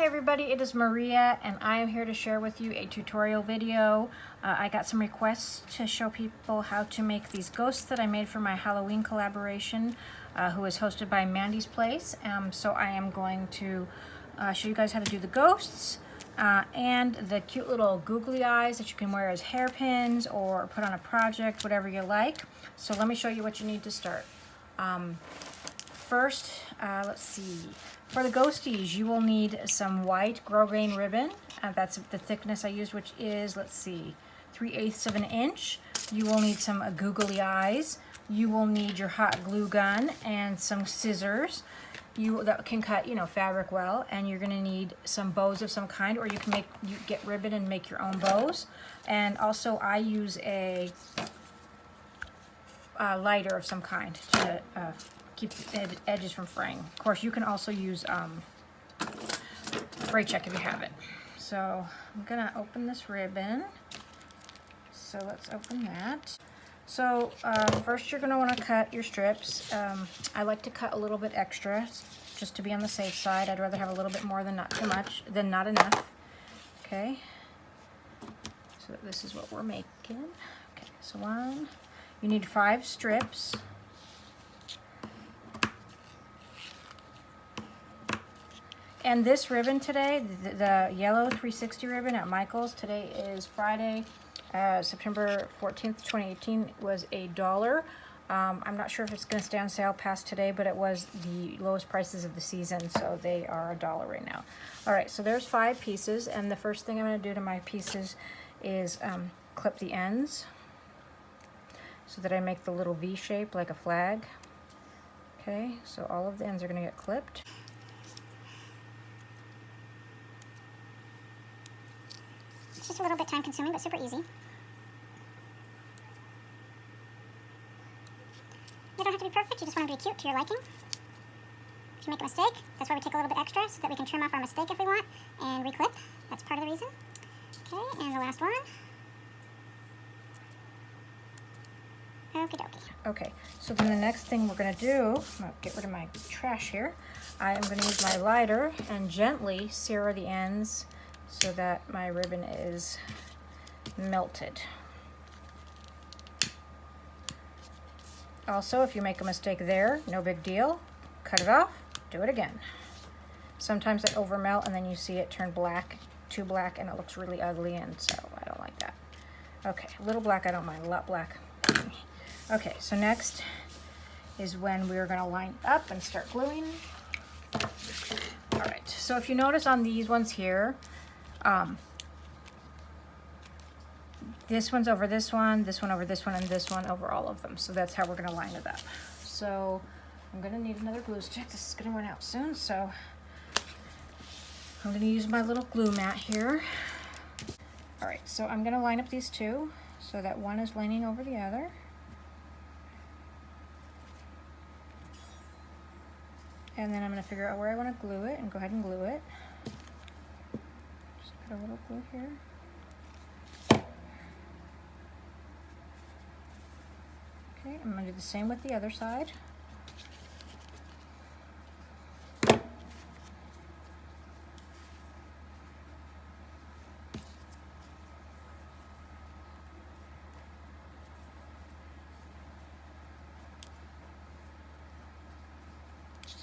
Hi everybody, it is Maria and I am here to share with you a tutorial video. I got some requests to show people how to make these ghosts that I made for my Halloween collaboration, who is hosted by Mandy's Place. So I am going to show you guys how to do the ghosts and the cute little googly eyes that you can wear as hairpins or put on a project, whatever you like. So let me show you what you need to start. First, let's see. For the ghosties, you will need some white grosgrain ribbon. That's the thickness I used, which is, let's see, 3/8 of an inch. You will need some googly eyes. You will need your hot glue gun and some scissors. That can cut, fabric well. And you're going to need some bows of some kind, or you can get ribbon and make your own bows. And also, I use a lighter of some kind to keep the edges from fraying. Of course, you can also use fray check if you have it. So I'm gonna open this ribbon. So let's open that. So first you're gonna wanna cut your strips. I like to cut a little bit extra just to be on the safe side. I'd rather have a little bit more than not too much, than not enough. Okay, so this is what we're making. Okay, so you need 5 strips. And this ribbon today, the yellow 360 ribbon at Michael's, today is Friday, September 14th, 2018, was $1. I'm not sure if it's going to stay on sale past today, but it was the lowest prices of the season, so they are $1 right now. All right, so there's 5 pieces, and the first thing I'm going to do to my pieces is clip the ends so that I make the little V shape like a flag. Okay, so all of the ends are going to get clipped. It's just a little bit time consuming, but super easy. You don't have to be perfect, you just want to be cute to your liking. If you make a mistake, that's why we take a little bit extra, so that we can trim off our mistake if we want, and reclip. That's part of the reason. Okay, and the last one. Okie dokie. Okay, so then the next thing we're going to do, I'm going to get rid of my trash here. I am going to use my lighter and gently sear the ends so that my ribbon is melted. Also, if you make a mistake there, no big deal. Cut it off, do it again. Sometimes they overmelt and then you see it turn black, too black, and it looks really ugly, and so I don't like that. Okay, a little black I don't mind, a lot black. Okay, so next is when we're going to line up and start gluing. All right, so if you notice on these ones here, this one's over this one over this one, and this one over all of them. So that's how we're going to line it up. So I'm going to need another glue stick. This is going to run out soon, so I'm going to use my little glue mat here. All right, so I'm going to line up these two so that one is leaning over the other. And then I'm going to figure out where I want to glue it and go ahead and glue it. Just put a little glue here. Okay, I'm going to do the same with the other side.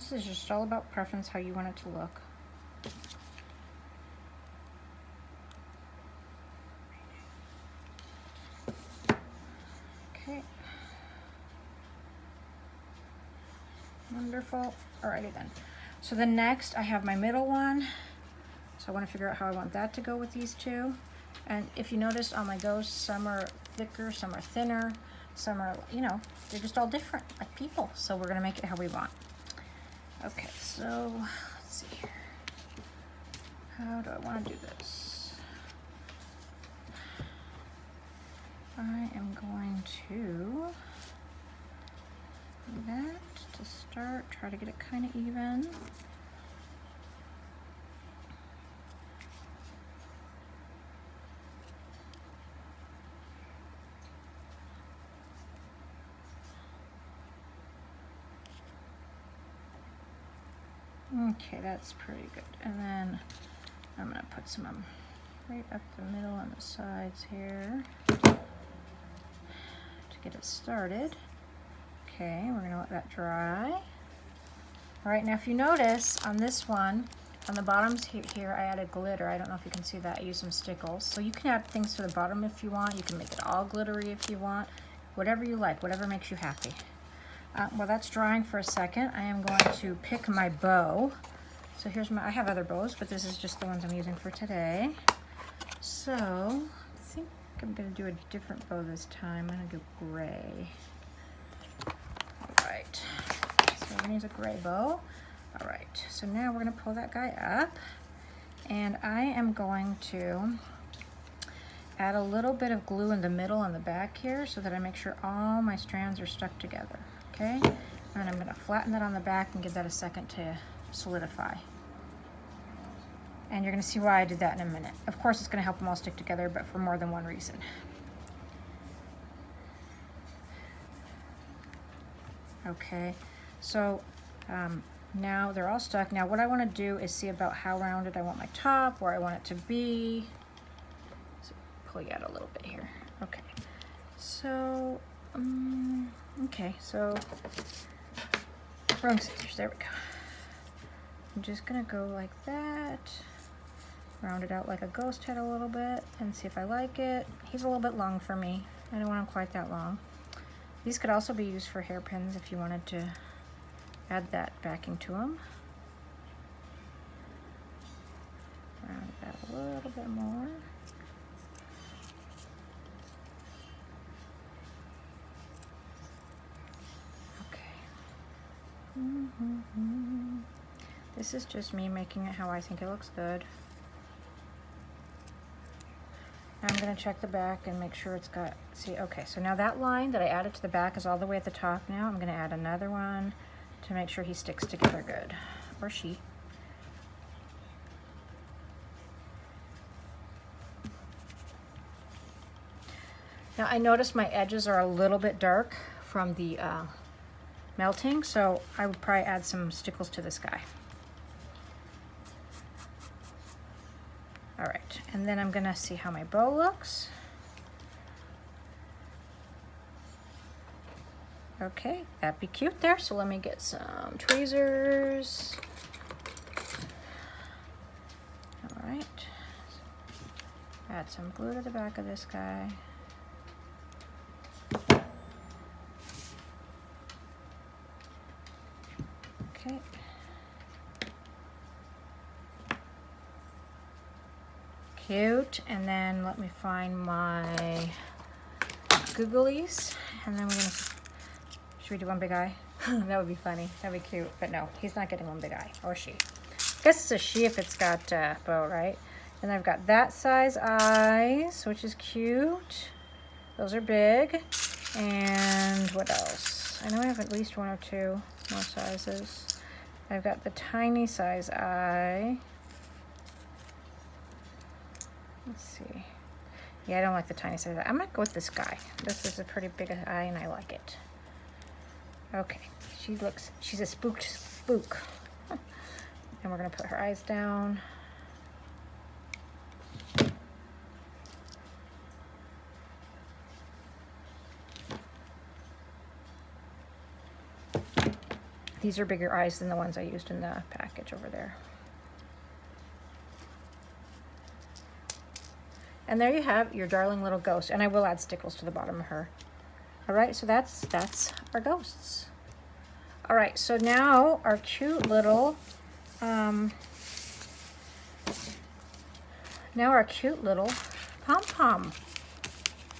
This is just all about preference, how you want it to look. Okay. Wonderful. Alrighty then. So the next, I have my middle one. So I want to figure out how I want that to go with these two. And if you notice on my ghosts, some are thicker, some are thinner, some are, they're just all different, like people. So we're going to make it how we want. Okay, so let's see here. How do I want to do this? I am going to do that to start, try to get it kind of even. Okay, that's pretty good. And then I'm gonna put some right up the middle on the sides here to get it started. Okay, we're gonna let that dry. All right, now if you notice on this one, on the bottoms here, I added glitter. I don't know if you can see that. I used some stickles. So you can add things to the bottom if you want. You can make it all glittery if you want. Whatever you like, whatever makes you happy. While that's drying for a second, I am going to pick my bow. So here's I have other bows, but this is just the ones I'm using for today. So I think I'm gonna do a different bow this time. I'm gonna go gray. All right, so I'm gonna use a gray bow. All right, so now we're gonna pull that guy up, and I am going to add a little bit of glue in the middle and the back here so that I make sure all my strands are stuck together, okay? And I'm gonna flatten that on the back and give that a second to solidify. And you're gonna see why I did that in a minute. Of course, it's gonna help them all stick together, but for more than one reason. Okay, so now they're all stuck. Now what I wanna do is see about how rounded I want my top, where I want it to be. So pull you out a little bit here. Okay, so, okay, so, wrong scissors, there we go. I'm just gonna go like that, round it out like a ghost head a little bit, and see if I like it. He's a little bit long for me. I don't want him quite that long. These could also be used for hairpins if you wanted to add that backing to them. Round it out a little bit more. This is just me making it how I think it looks good. Now I'm going to check the back and make sure it's got, see, okay, so now that line that I added to the back is all the way at the top now. I'm going to add another one to make sure he sticks together good, or she. Now I notice my edges are a little bit dark from the melting, so I would probably add some stickles to this guy. All right, and then I'm gonna see how my bow looks. Okay, that'd be cute there. So let me get some tweezers. All right, add some glue to the back of this guy. Okay. Cute, and then let me find my googlies, and then we're gonna, should we do one big eye? That would be funny, that'd be cute, but no, he's not getting one big eye, or she. I guess it's a she if it's got bow, right? And I've got that size eyes, which is cute. Those are big. And what else? I know I have at least one or two more sizes. I've got the tiny size eye. Let's see. Yeah, I don't like the tiny size eye. I'm gonna go with this guy. This is a pretty big eye and I like it. Okay, she's a spook. And we're gonna put her eyes down. These are bigger eyes than the ones I used in the package over there. And there you have your darling little ghost. And I will add stickles to the bottom of her. All right, so that's our ghosts. All right, so now our cute little, pom-pom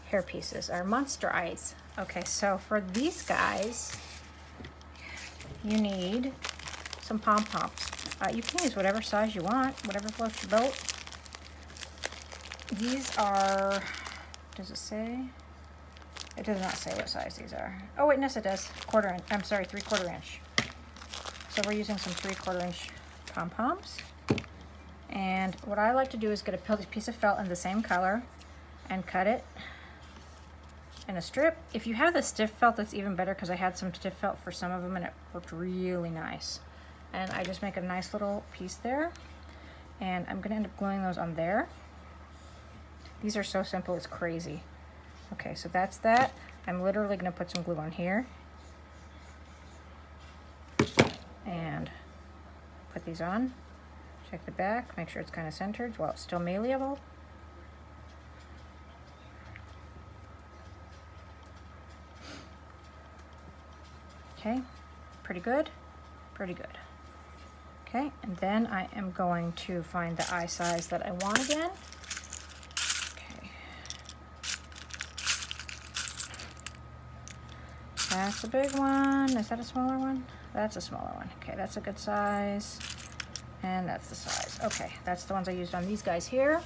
hair pieces, our monster eyes. Okay, so for these guys, you need some pom-poms. You can use whatever size you want, whatever floats your boat. These are, does it say? It does not say what size these are. Oh wait, yes it does. 1/4 inch, I'm sorry, 3/4 inch. So we're using some 3/4 inch pom-poms. And what I like to do is get a piece of felt in the same color and cut it in a strip. If you have the stiff felt, that's even better because I had some stiff felt for some of them and it worked really nice. and I just make a nice little piece there, and I'm gonna end up gluing those on there. These are so simple, it's crazy. Okay, so that's that. I'm literally gonna put some glue on here and put these on. Check the back, make sure it's kind of centered while it's still malleable. Okay, pretty good, pretty good. Okay, and then I am going to find the eye size that I want again. Okay. That's a big one. Is that a smaller one? That's a smaller one. Okay, that's a good size. And that's the size. Okay, that's the ones I used on these guys here.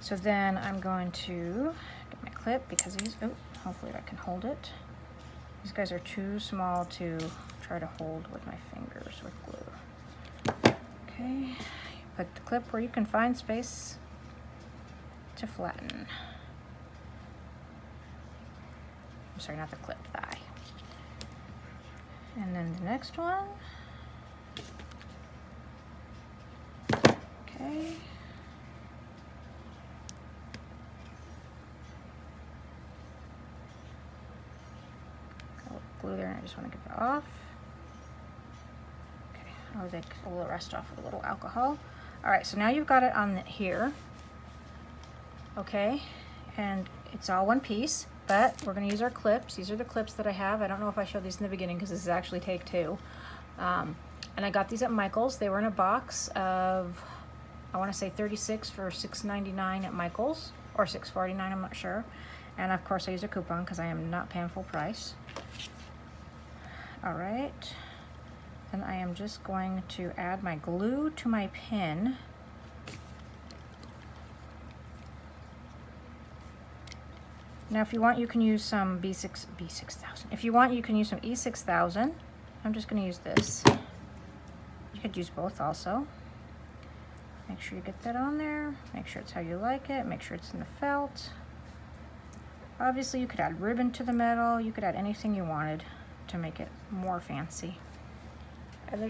So then I'm going to get my clip because these, oh, hopefully I can hold it. These guys are too small to try to hold with my fingers with glue. Okay, put the clip where you can find space to flatten. I'm sorry, not the clip, the eye. And then the next one. Okay. Got a little glue there and I just want to get that off. Okay, I'll take a little rest off with a little alcohol. All right, so now you've got it on here. Okay, and it's all one piece, but we're going to use our clips. These are the clips that I have. I don't know if I showed these in the beginning because this is actually take two. And I got these at Michael's. They were in a box of, I want to say 36 for $6.99 at Michael's, or $6.49, I'm not sure. And of course I use a coupon because I am not paying full price. All right, then I am just going to add my glue to my pin. Now if you want, you can use some B6000. If you want, you can use some E6000. I'm just going to use this. You could use both also. Make sure you get that on there. Make sure it's how you like it. Make sure it's in the felt. Obviously, you could add ribbon to the metal. You could add anything you wanted to make it more fancy. And there's